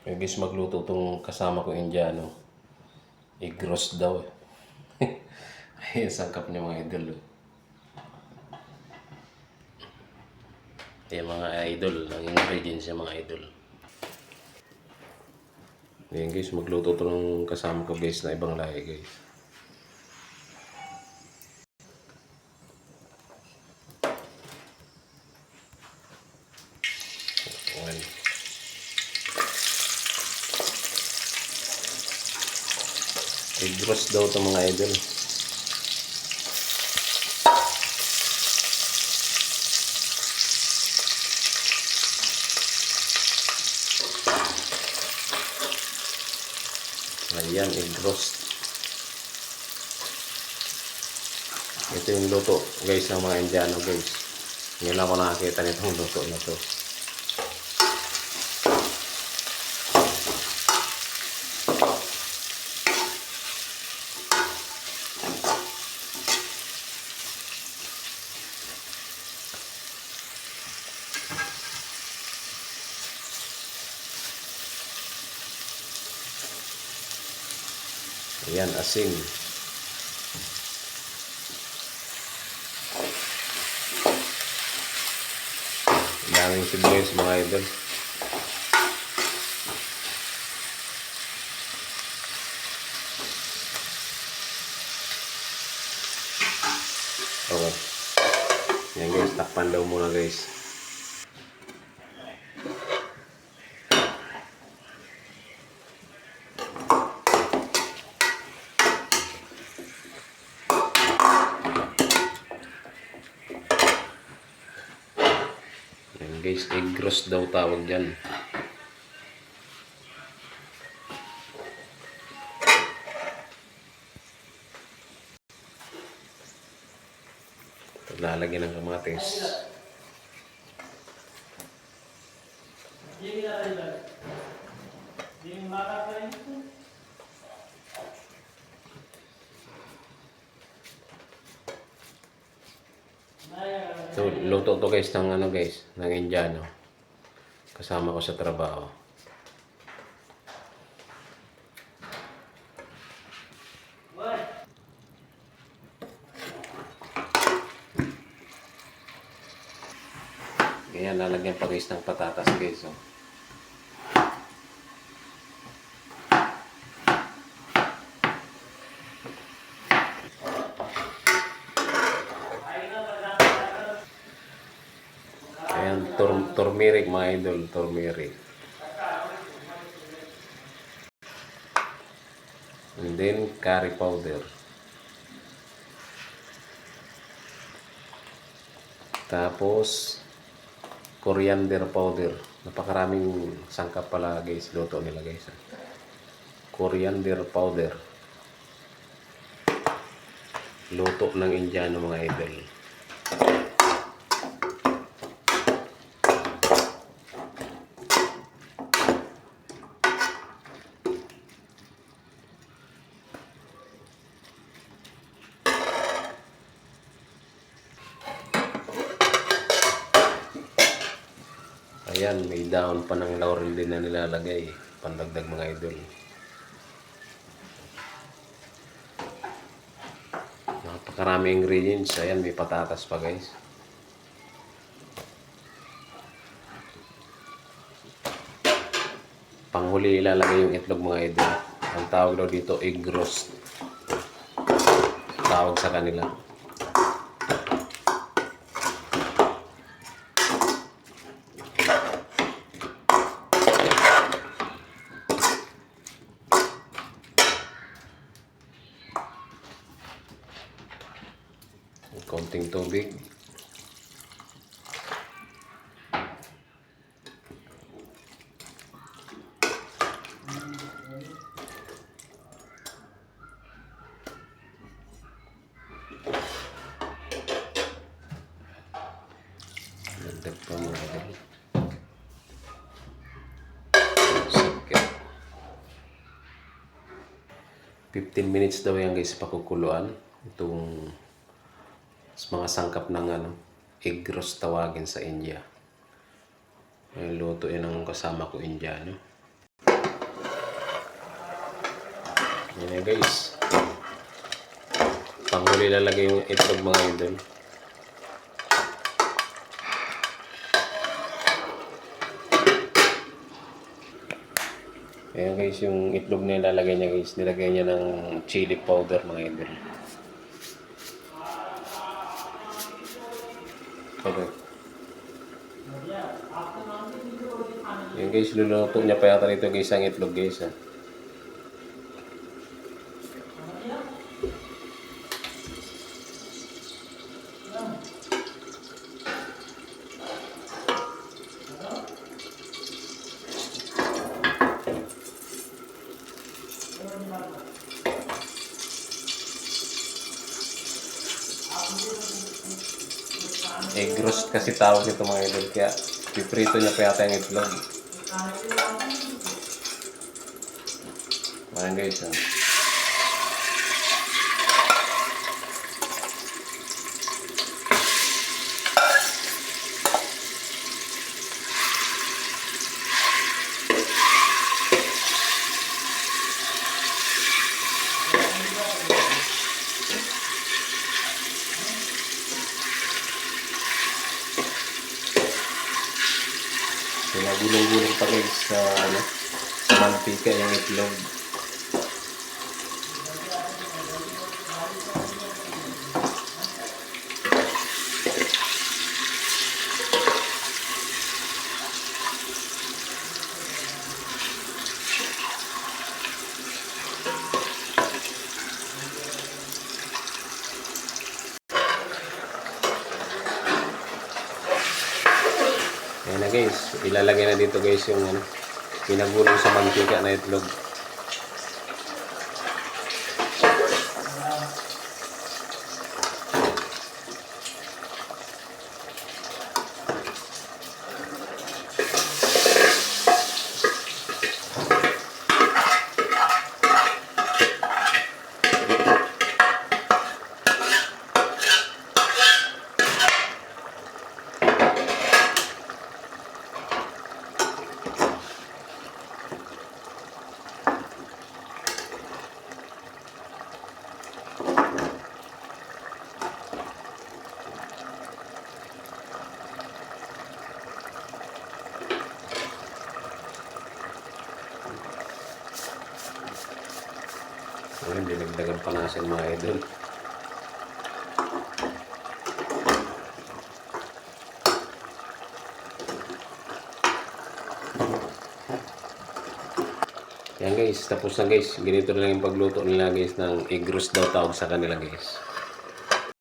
Yung guys, magluto tong kasama ko Indiano. Egg roast daw eh. Ayun, sangkap niya mga idol. Yung mga idol, ang ingredients niya mga idol. Ayun guys, magluto to ng kasama ko guys na ibang lahi guys. Ayan. Egg roast daw to mga idol. Ayan, egg roast. Ito yung luto guys ng mga Indiano guys. Ngayon ako nakakita nitong luto na to. Ayan, asin. Daming sibuyas mga idol. Okay. Yan guys, takpan daw muna guys. Yan guys, egg roast daw tawag dyan. Lalagyan ng kamatis. So, luto to guys ng ano guys, ng Indiano. Kasama ko sa trabaho. Ganyan, lalagyan pa guys ng patatas guys. Oh. Ayan, turmeric mga idol, turmeric. And then, curry powder. Tapos, coriander powder. Napakaraming sangkap pala guys, luto nila guys. Coriander powder. Luto ng Indiano mga idol. Ayan, may dahon pa ng laurel din na nilalagay. Pandagdag mga idol. Napakarami ingredients. Ayan, may patatas pa guys. Panghuli ilalagay yung itlog mga idol. Ang tawag daw dito, egg roast. Tawag sa kanila. Konting tubig. Dagdag pa mga idol. Sakit. 15 minutes daw yan guys pakukuluan. Itong mga sangkap ng egg roast tawagin sa India. May luto yan ang kasama ko Indiano. Yan na guys. Panghuli lalagay yung itlog mga idol. Ayan guys, yung itlog na ilalagay niya guys, nilagay niya ng chili powder mga idol. Okay. Ayan guys, luluto niya pa yata rito guys ang itlog guys ha. Egg roast kasi tawag nito mga idol, kaya piprito niya pa yata yung itlog. Ayan guys ha. Pinagulong-gulong pa guys sa mantika yung itlog. Ayan na guys, ilalagay na dito guys yung pinagulong sa mantika na itlog. Ayan, dinagdagan pa natin mga idol. Yan guys, tapos na guys. Ganito na lang yung pagluto nila guys ng egg roast daw tawag sa kanila guys.